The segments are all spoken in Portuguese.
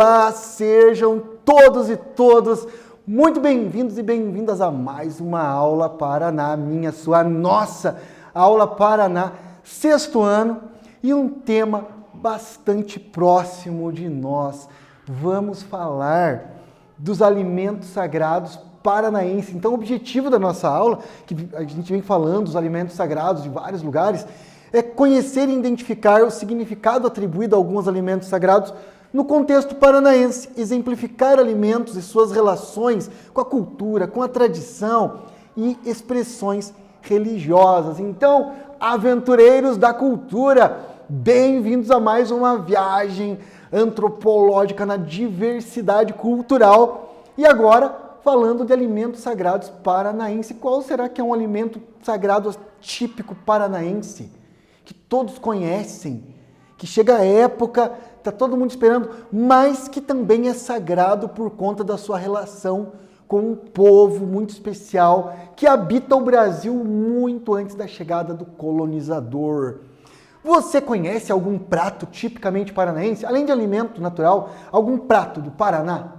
Olá, sejam todos e todas muito bem-vindos e bem-vindas a mais uma Aula Paraná, minha, sua, nossa Aula Paraná, sexto ano, e um tema bastante próximo de nós. Vamos falar dos alimentos sagrados paranaenses. Então, o objetivo da nossa aula, que a gente vem falando dos alimentos sagrados de vários lugares, é conhecer e identificar o significado atribuído a alguns alimentos sagrados no contexto paranaense, exemplificar alimentos e suas relações com a cultura, com a tradição e expressões religiosas. Então, aventureiros da cultura, bem-vindos a mais uma viagem antropológica na diversidade cultural. E agora, falando de alimentos sagrados paranaenses, qual será que é um alimento sagrado típico paranaense, que todos conhecem, que chega a época, está todo mundo esperando, mas que também é sagrado por conta da sua relação com um povo muito especial que habita o Brasil muito antes da chegada do colonizador. Você conhece algum prato tipicamente paranaense? Além de alimento natural, algum prato do Paraná?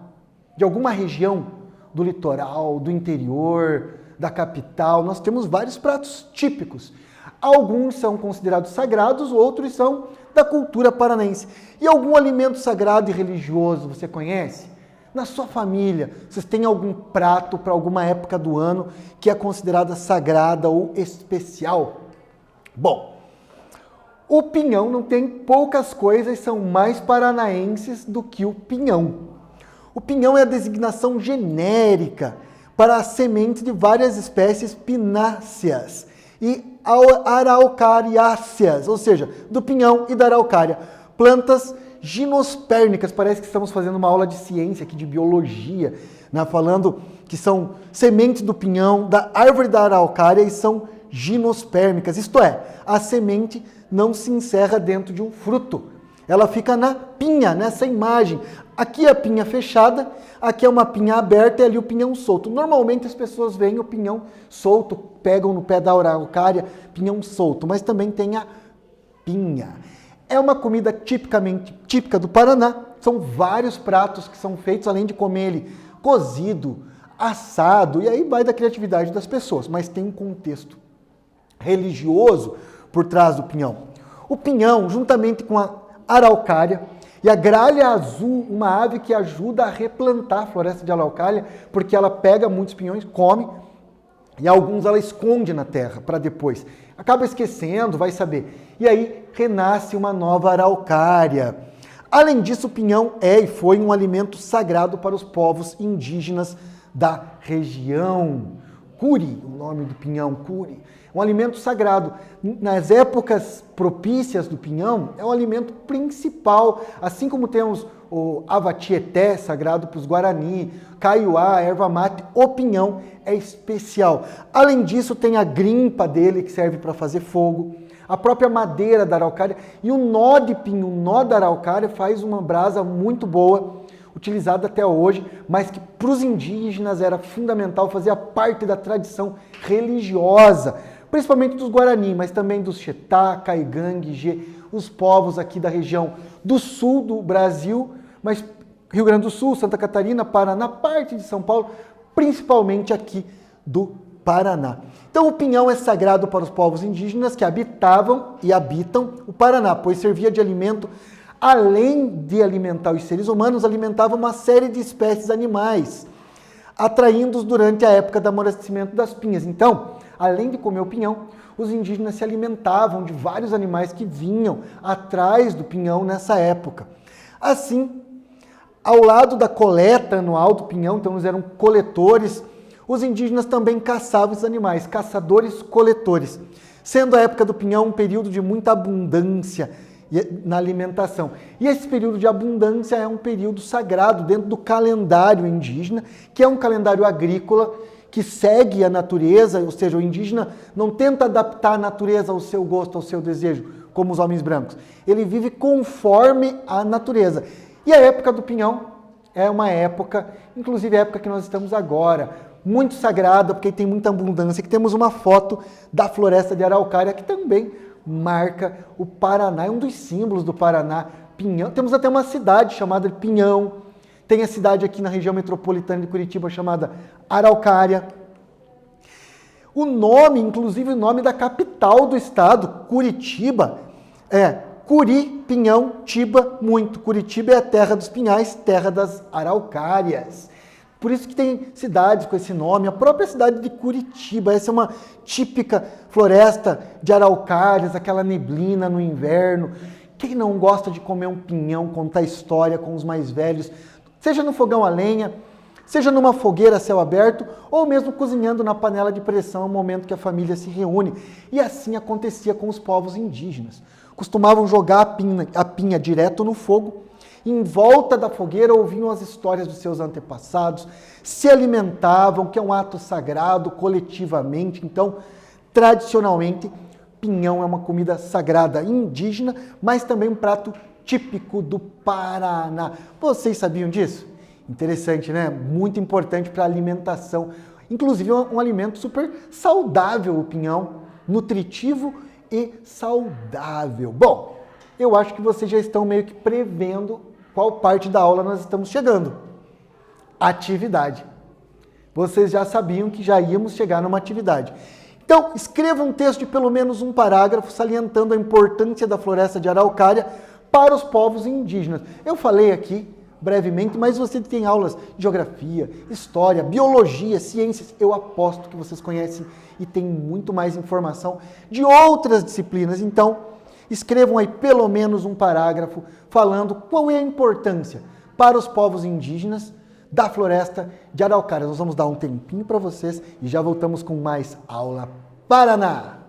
De alguma região do litoral, do interior, da capital? Nós temos vários pratos típicos. Alguns são considerados sagrados, outros são da cultura paranaense. E algum alimento sagrado e religioso você conhece? Na sua família, vocês têm algum prato para alguma época do ano que é considerada sagrada ou especial? Bom, o pinhão não tem poucas coisas, são mais paranaenses do que o pinhão. O pinhão é a designação genérica para as sementes de várias espécies pináceas e araucariáceas, ou seja, do pinhão e da araucária. Plantas gimnospermicas, parece que estamos fazendo uma aula de ciência aqui, de biologia, né? Falando que são sementes do pinhão, da árvore da araucária e são gimnospermicas, isto é, a semente não se encerra dentro de um fruto, ela fica na pinha, nessa imagem. Aqui é a pinha fechada, aqui é uma pinha aberta e ali o pinhão solto. Normalmente as pessoas veem o pinhão solto, pegam no pé da araucária, pinhão solto, mas também tem a pinha. É uma comida típica do Paraná, são vários pratos que são feitos, além de comer ele cozido, assado, e aí vai da criatividade das pessoas, mas tem um contexto religioso por trás do pinhão. O pinhão, juntamente com a araucária e a gralha azul, uma ave que ajuda a replantar a floresta de araucária, porque ela pega muitos pinhões, come, e alguns ela esconde na terra para depois. Acaba esquecendo, vai saber. E aí renasce uma nova araucária. Além disso, o pinhão é e foi um alimento sagrado para os povos indígenas da região. Curi, o nome do pinhão, curi. Um alimento sagrado. Nas épocas propícias do pinhão, é um alimento principal. Assim como temos o avatieté, sagrado para os Guarani, caiuá, erva mate, o pinhão é especial. Além disso, tem a grimpa dele, que serve para fazer fogo, a própria madeira da araucária e o nó de pinho, o nó da araucária faz uma brasa muito boa, utilizada até hoje, mas que para os indígenas era fundamental, fazia parte da tradição religiosa, principalmente dos Guarani, mas também dos Xetá, Caigangue, Gê, os povos aqui da região do sul do Brasil, mas Rio Grande do Sul, Santa Catarina, Paraná, parte de São Paulo, principalmente aqui do Paraná. Então o pinhão é sagrado para os povos indígenas que habitavam e habitam o Paraná, pois servia de alimento, além de alimentar os seres humanos, alimentava uma série de espécies animais, atraindo-os durante a época do amolecimento das pinhas. Então, além de comer o pinhão, os indígenas se alimentavam de vários animais que vinham atrás do pinhão nessa época. Assim, ao lado da coleta anual do pinhão, então eles eram coletores, os indígenas também caçavam esses animais, caçadores-coletores, sendo a época do pinhão um período de muita abundância na alimentação. E esse período de abundância é um período sagrado dentro do calendário indígena, que é um calendário agrícola que segue a natureza, ou seja, o indígena não tenta adaptar a natureza ao seu gosto, ao seu desejo, como os homens brancos. Ele vive conforme a natureza. E a época do pinhão é uma época, inclusive a época que nós estamos agora, muito sagrada, porque tem muita abundância, que temos uma foto da floresta de araucária, que também marca o Paraná, é um dos símbolos do Paraná, Pinhão. Temos até uma cidade chamada Pinhão. Tem a cidade aqui na região metropolitana de Curitiba chamada Araucária. O nome, inclusive o nome da capital do estado, Curitiba, é Curi, Pinhão, Tiba, muito. Curitiba é a terra dos pinhais, terra das araucárias. Por isso que tem cidades com esse nome, a própria cidade de Curitiba. Essa é uma típica floresta de araucárias, aquela neblina no inverno. Quem não gosta de comer um pinhão, contar história com os mais velhos, seja no fogão a lenha, seja numa fogueira a céu aberto, ou mesmo cozinhando na panela de pressão, no momento que a família se reúne. E assim acontecia com os povos indígenas. Costumavam jogar a pinha direto no fogo, em volta da fogueira ouviam as histórias dos seus antepassados, se alimentavam, que é um ato sagrado coletivamente. Então, tradicionalmente, pinhão é uma comida sagrada indígena, mas também um prato típico do Paraná. Vocês sabiam disso? Interessante, né? Muito importante para a alimentação. Inclusive, é um alimento super saudável, o pinhão, nutritivo e saudável. Bom, eu acho que vocês já estão meio que prevendo qual parte da aula nós estamos chegando. Atividade. Vocês já sabiam que já íamos chegar numa atividade. Então, escreva um texto de pelo menos um parágrafo salientando a importância da floresta de Araucária para os povos indígenas. Eu falei aqui brevemente, mas você tem aulas de geografia, história, biologia, ciências. Eu aposto que vocês conhecem e tem muito mais informação de outras disciplinas. Então, escrevam aí pelo menos um parágrafo falando qual é a importância para os povos indígenas da floresta de Araucária. Nós vamos dar um tempinho para vocês e já voltamos com mais Aula Paraná.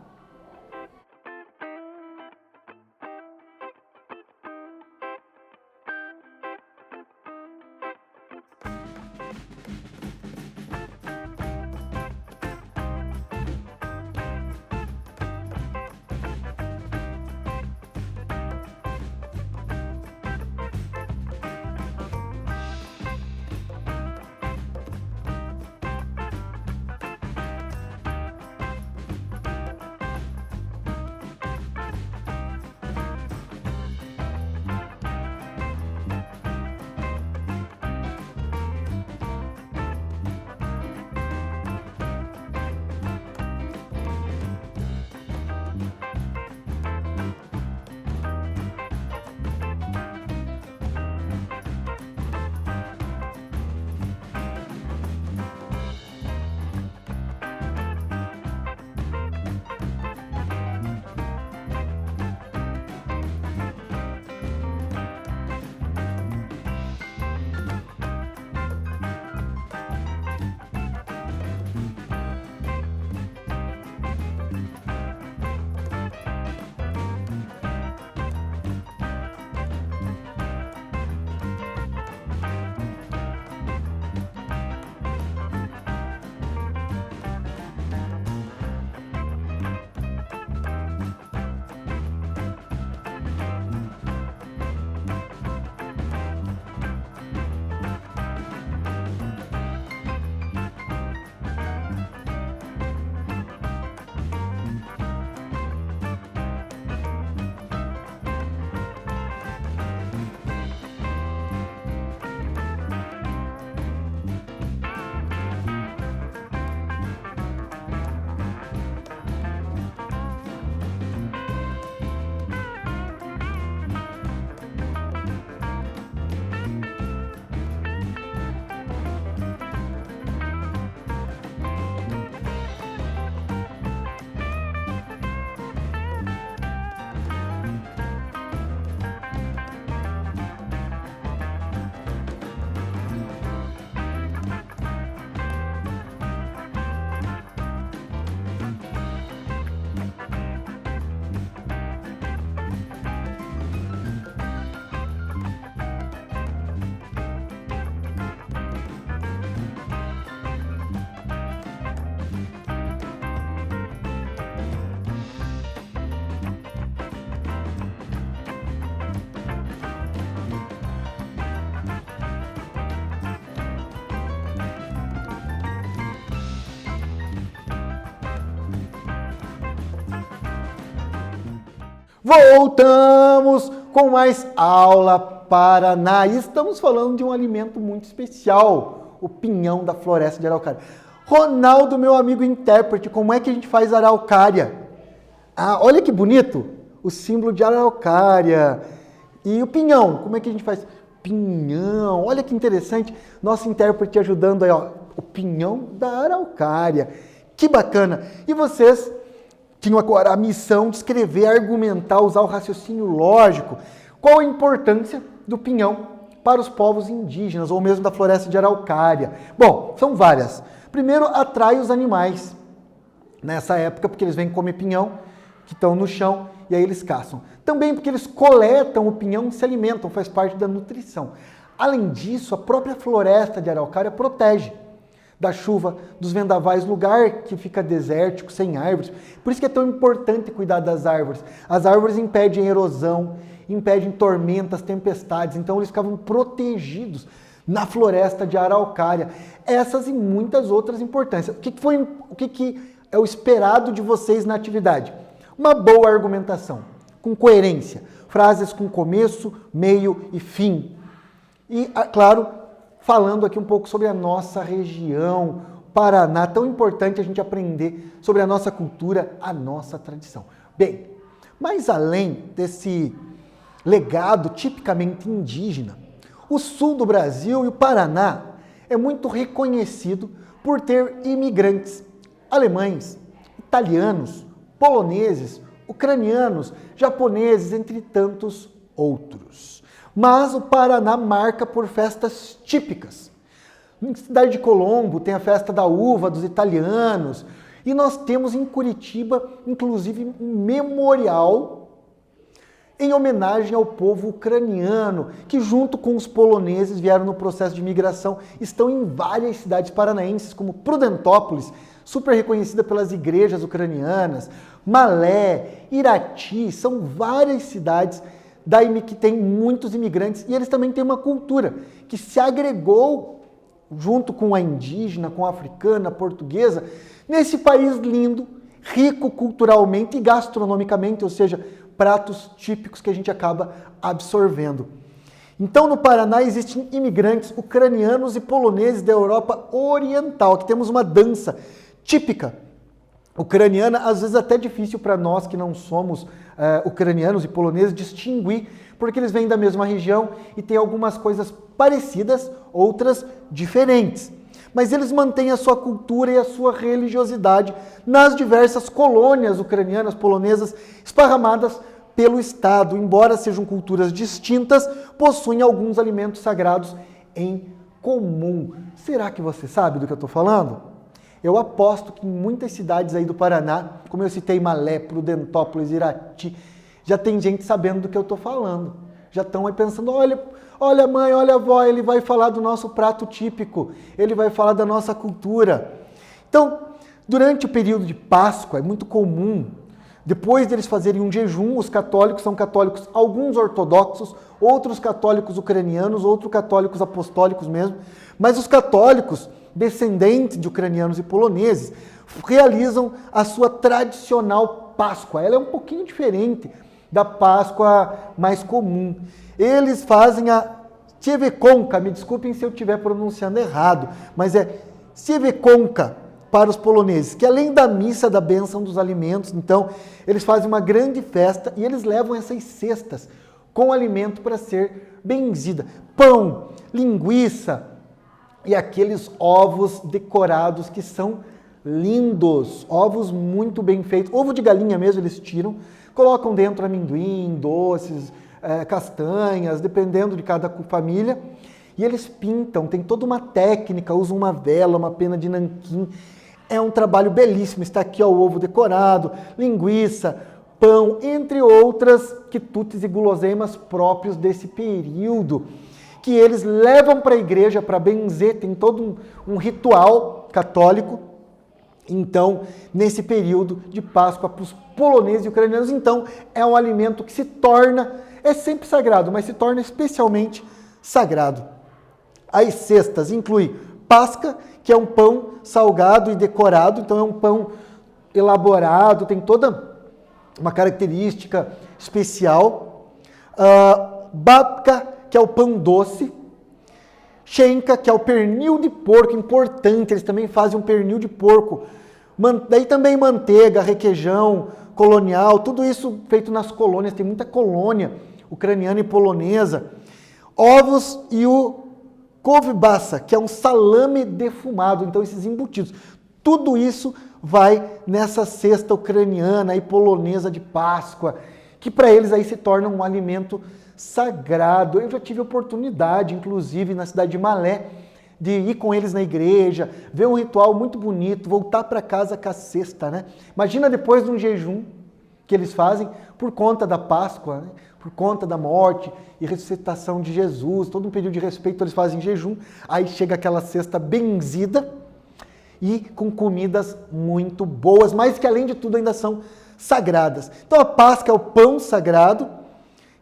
Voltamos com mais aula Paraná. E estamos falando de um alimento muito especial, o pinhão da floresta de Araucária. Ronaldo, meu amigo intérprete, como é que a gente faz araucária? Ah, olha que bonito, o símbolo de araucária. E o pinhão, como é que a gente faz? Pinhão, olha que interessante, nosso intérprete ajudando aí, ó, o pinhão da araucária. Que bacana. E vocês tinham agora a missão de escrever, argumentar, usar o raciocínio lógico. Qual a importância do pinhão para os povos indígenas, ou mesmo da floresta de Araucária? Bom, são várias. Primeiro, atrai os animais nessa época, porque eles vêm comer pinhão, que estão no chão, e aí eles caçam. Também porque eles coletam o pinhão e se alimentam, faz parte da nutrição. Além disso, a própria floresta de Araucária protege da chuva, dos vendavais, lugar que fica desértico, sem árvores. Por isso que é tão importante cuidar das árvores. As árvores impedem erosão, impedem tormentas, tempestades, então eles ficavam protegidos na floresta de Araucária. Essas e muitas outras importâncias. O que é o esperado de vocês na atividade? Uma boa argumentação, com coerência, frases com começo, meio e fim. E, claro, falando aqui um pouco sobre a nossa região, Paraná, tão importante a gente aprender sobre a nossa cultura, a nossa tradição. Bem, mas além desse legado tipicamente indígena, o sul do Brasil e o Paraná é muito reconhecido por ter imigrantes alemães, italianos, poloneses, ucranianos, japoneses, entre tantos outros. Mas o Paraná marca por festas típicas. Na cidade de Colombo tem a festa da uva dos italianos, e nós temos em Curitiba, inclusive, um memorial em homenagem ao povo ucraniano, que junto com os poloneses vieram no processo de migração, estão em várias cidades paranaenses, como Prudentópolis, super reconhecida pelas igrejas ucranianas, Malé, Irati, são várias cidades que tem muitos imigrantes, e eles também têm uma cultura que se agregou junto com a indígena, com a africana, a portuguesa, nesse país lindo, rico culturalmente e gastronomicamente, ou seja, pratos típicos que a gente acaba absorvendo. Então, no Paraná existem imigrantes ucranianos e poloneses da Europa Oriental. Aqui temos uma dança típica ucraniana, às vezes até difícil para nós que não somos ucranianos e poloneses distinguir, porque eles vêm da mesma região e tem algumas coisas parecidas, outras diferentes. Mas eles mantêm a sua cultura e a sua religiosidade nas diversas colônias ucranianas, polonesas, esparramadas pelo Estado. Embora sejam culturas distintas, possuem alguns alimentos sagrados em comum. Será que você sabe do que eu estou falando? Eu aposto que em muitas cidades aí do Paraná, como eu citei Malé, Prudentópolis, Irati, já tem gente sabendo do que eu estou falando. Já estão aí pensando, olha mãe, olha avó, ele vai falar do nosso prato típico, ele vai falar da nossa cultura. Então, durante o período de Páscoa, é muito comum, depois deles fazerem um jejum, os católicos são católicos, alguns ortodoxos, outros católicos ucranianos, outros católicos apostólicos mesmo, mas os católicos descendentes de ucranianos e poloneses realizam a sua tradicional Páscoa. Ela é um pouquinho diferente da Páscoa mais comum. Eles fazem a Cievekonka, me desculpem se eu estiver pronunciando errado, mas é Cievekonka para os poloneses, que além da missa da bênção dos alimentos, então, eles fazem uma grande festa e eles levam essas cestas com alimento para ser benzida. Pão, linguiça e aqueles ovos decorados que são lindos, ovos muito bem feitos, ovo de galinha mesmo eles tiram, colocam dentro amendoim, doces, castanhas, dependendo de cada família, e eles pintam, tem toda uma técnica, usam uma vela, uma pena de nanquim, é um trabalho belíssimo, está aqui ó, o ovo decorado, linguiça, pão, entre outras quitutes e guloseimas próprios desse período, que eles levam para a igreja para benzer, tem todo um ritual católico. Então, nesse período de Páscoa para os poloneses e ucranianos, então, é um alimento que se torna, é sempre sagrado, mas se torna especialmente sagrado. As cestas incluem pasca, que é um pão salgado e decorado, então é um pão elaborado, tem toda uma característica especial. Babka, que é o pão doce. Shenka, que é o pernil de porco, importante, eles também fazem um pernil de porco. Daí também manteiga, requeijão, colonial, tudo isso feito nas colônias, tem muita colônia ucraniana e polonesa. Ovos e o kovbasa, que é um salame defumado, então esses embutidos. Tudo isso vai nessa cesta ucraniana e polonesa de Páscoa, que para eles aí se torna um alimento sagrado. Eu já tive oportunidade, inclusive na cidade de Malé, de ir com eles na igreja, ver um ritual muito bonito, voltar para casa com a cesta, né? Imagina depois de um jejum que eles fazem por conta da Páscoa, né? Por conta da morte e ressuscitação de Jesus, todo um período de respeito eles fazem jejum, aí chega aquela cesta benzida e com comidas muito boas, mas que além de tudo ainda são sagradas. Então a Páscoa é o pão sagrado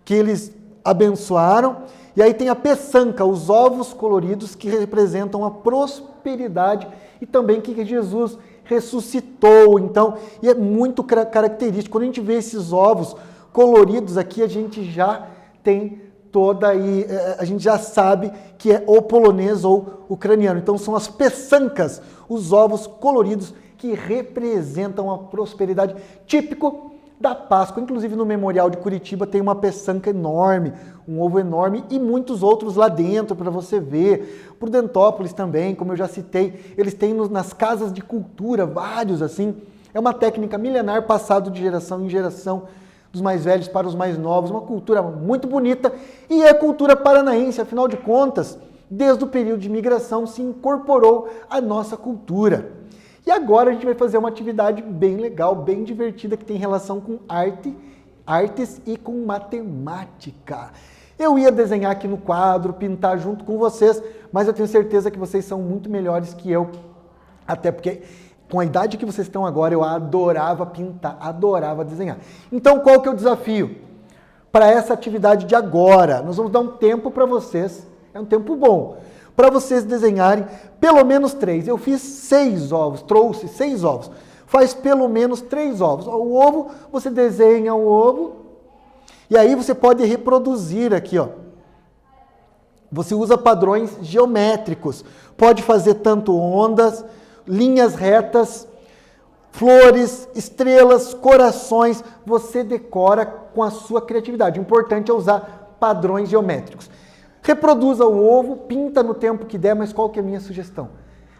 que eles abençoaram, e aí tem a peçanca, os ovos coloridos que representam a prosperidade e também que Jesus ressuscitou. Então, e é muito característico. Quando a gente vê esses ovos coloridos aqui, a gente já tem toda aí, a gente já sabe que é ou polonês ou ucraniano. Então são as peçancas, os ovos coloridos que representam a prosperidade, típico da Páscoa. Inclusive no Memorial de Curitiba tem uma peçanca enorme, um ovo enorme e muitos outros lá dentro para você ver. Prudentópolis também, como eu já citei, eles têm nas casas de cultura vários assim. É uma técnica milenar passada de geração em geração, dos mais velhos para os mais novos, uma cultura muito bonita e é cultura paranaense, afinal de contas, desde o período de migração se incorporou à nossa cultura. E agora a gente vai fazer uma atividade bem legal, bem divertida, que tem relação com artes e com matemática. Eu ia desenhar aqui no quadro, pintar junto com vocês, mas eu tenho certeza que vocês são muito melhores que eu, até porque com a idade que vocês estão agora, eu adorava pintar, adorava desenhar. Então, qual que é o desafio? Para essa atividade de agora, nós vamos dar um tempo para vocês, é um tempo bom, para vocês desenharem pelo menos 3. Eu fiz 6 ovos, trouxe 6 ovos. Faz pelo menos 3 ovos. O ovo, você desenha o ovo, e aí você pode reproduzir aqui, ó. Você usa padrões geométricos. Pode fazer tanto ondas, linhas retas, flores, estrelas, corações, você decora com a sua criatividade. O importante é usar padrões geométricos. Reproduza o ovo, pinta no tempo que der, mas qual que é a minha sugestão?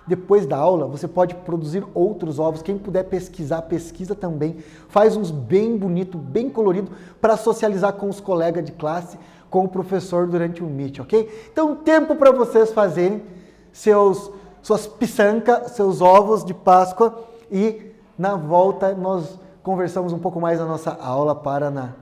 Depois da aula, você pode produzir outros ovos. Quem puder pesquisar, pesquisa também. Faz uns bem bonito, bem colorido, para socializar com os colegas de classe, com o professor durante o Meet, ok? Então, tempo para vocês fazerem suas piçancas, seus ovos de Páscoa, e na volta nós conversamos um pouco mais na nossa aula Paraná.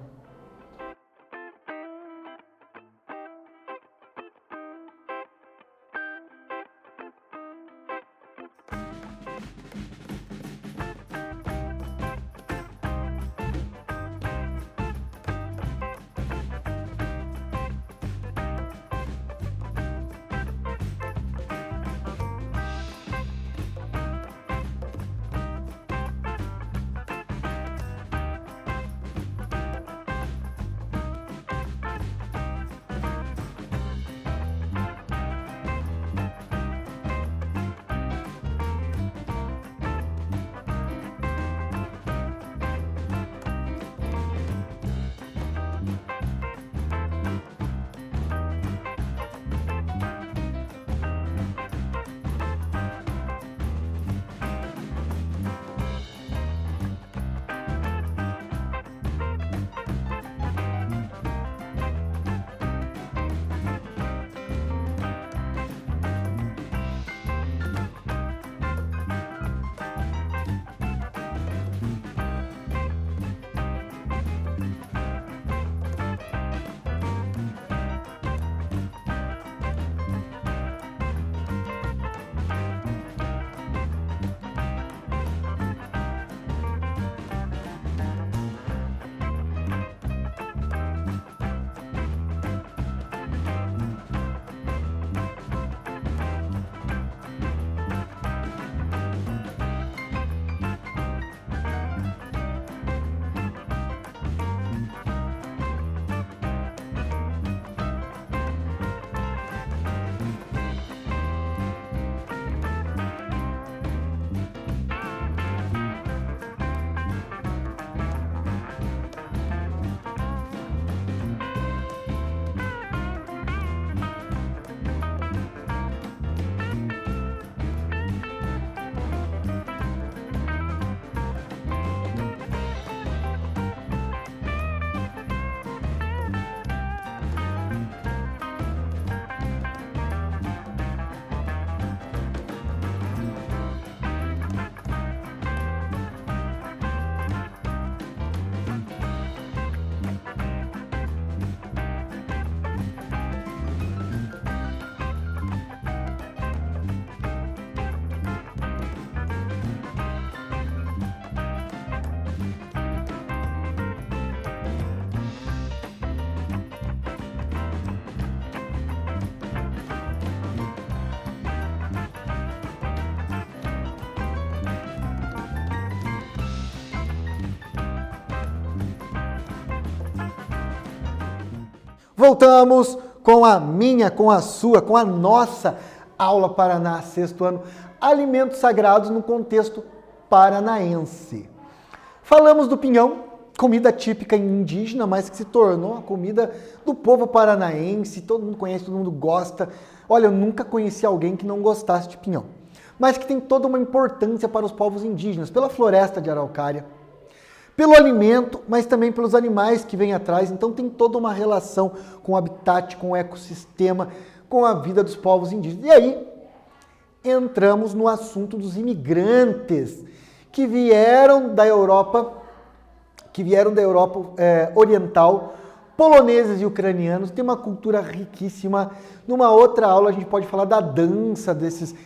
Voltamos com a minha, com a sua, com a nossa aula Paraná, sexto ano, alimentos sagrados no contexto paranaense. Falamos do pinhão, comida típica indígena, mas que se tornou a comida do povo paranaense, todo mundo conhece, todo mundo gosta. Olha, eu nunca conheci alguém que não gostasse de pinhão, mas que tem toda uma importância para os povos indígenas, pela floresta de araucária, pelo alimento, mas também pelos animais que vêm atrás. Então tem toda uma relação com o habitat, com o ecossistema, com a vida dos povos indígenas. E aí entramos no assunto dos imigrantes que vieram da Europa oriental, poloneses e ucranianos. Tem uma cultura riquíssima. Numa outra aula a gente pode falar da dança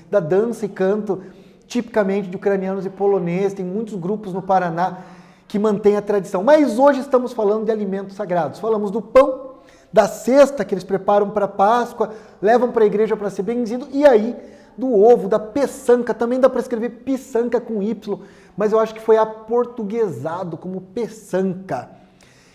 da dança e canto tipicamente de ucranianos e poloneses. Tem muitos grupos no Paraná que mantêm a tradição. Mas hoje estamos falando de alimentos sagrados. Falamos do pão, da cesta que eles preparam para Páscoa, levam para a igreja para ser benzido, e aí do ovo, da peçanca, também dá para escrever piçanca com Y, mas eu acho que foi aportuguesado como peçanca.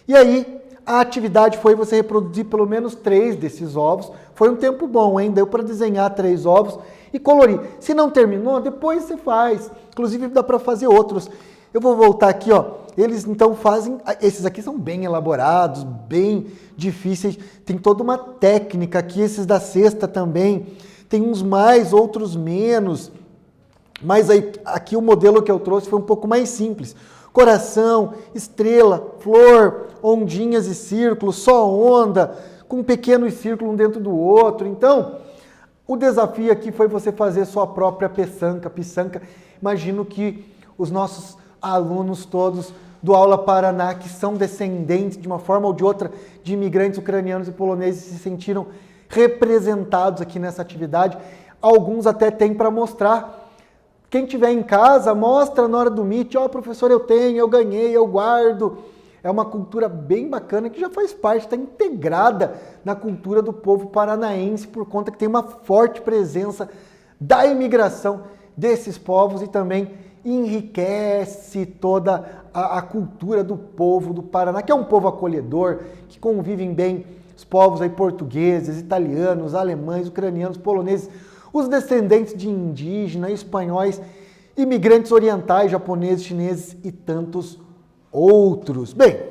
E aí a atividade foi você reproduzir pelo menos 3 desses ovos. Foi um tempo bom, hein? Deu para desenhar 3 ovos e colorir. Se não terminou, depois você faz. Inclusive dá para fazer outros. Eu vou voltar aqui, ó. Eles então fazem, esses aqui são bem elaborados, bem difíceis, tem toda uma técnica aqui, esses da cesta também, tem uns mais, outros menos, mas aí, aqui o modelo que eu trouxe foi um pouco mais simples. Coração, estrela, flor, ondinhas e círculos, só onda, com pequenos círculos um dentro do outro. Então, o desafio aqui foi você fazer sua própria piçanca. Imagino que os nossos alunos todos do Aula Paraná, que são descendentes de uma forma ou de outra de imigrantes ucranianos e poloneses, se sentiram representados aqui nessa atividade. Alguns até têm para mostrar. Quem tiver em casa, mostra na hora do Meet. Ó, professor, eu tenho, eu ganhei, eu guardo. É uma cultura bem bacana que já faz parte, está integrada na cultura do povo paranaense, por conta que tem uma forte presença da imigração desses povos e também enriquece toda a cultura do povo do Paraná, que é um povo acolhedor, que convivem bem os povos aí portugueses, italianos, alemães, ucranianos, poloneses, os descendentes de indígenas, espanhóis, imigrantes orientais, japoneses, chineses e tantos outros. Bem,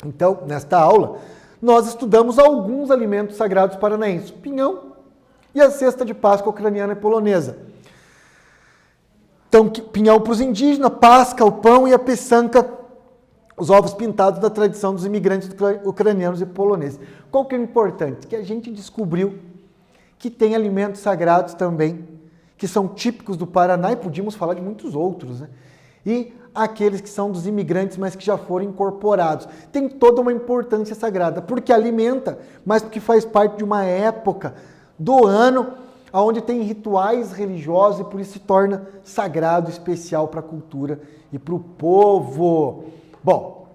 então, nesta aula, nós estudamos alguns alimentos sagrados paranaenses, o pinhão e a cesta de Páscoa ucraniana e polonesa. Então, pinhão para os indígenas, Páscoa, o pão e a peçanca, os ovos pintados da tradição dos imigrantes ucranianos e poloneses. Qual que é o importante? Que a gente descobriu que tem alimentos sagrados também, que são típicos do Paraná, e podíamos falar de muitos outros, né? E aqueles que são dos imigrantes, mas que já foram incorporados. Tem toda uma importância sagrada, porque alimenta, mas porque faz parte de uma época do ano onde tem rituais religiosos e por isso se torna sagrado, especial para a cultura e para o povo. Bom,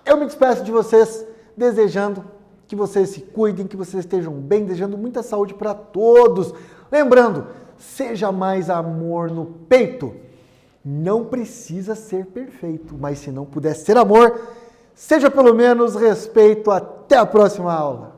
eu me despeço de vocês desejando que vocês se cuidem, que vocês estejam bem, desejando muita saúde para todos. Lembrando, seja mais amor no peito. Não precisa ser perfeito, mas se não puder ser amor, seja pelo menos respeito. Até a próxima aula.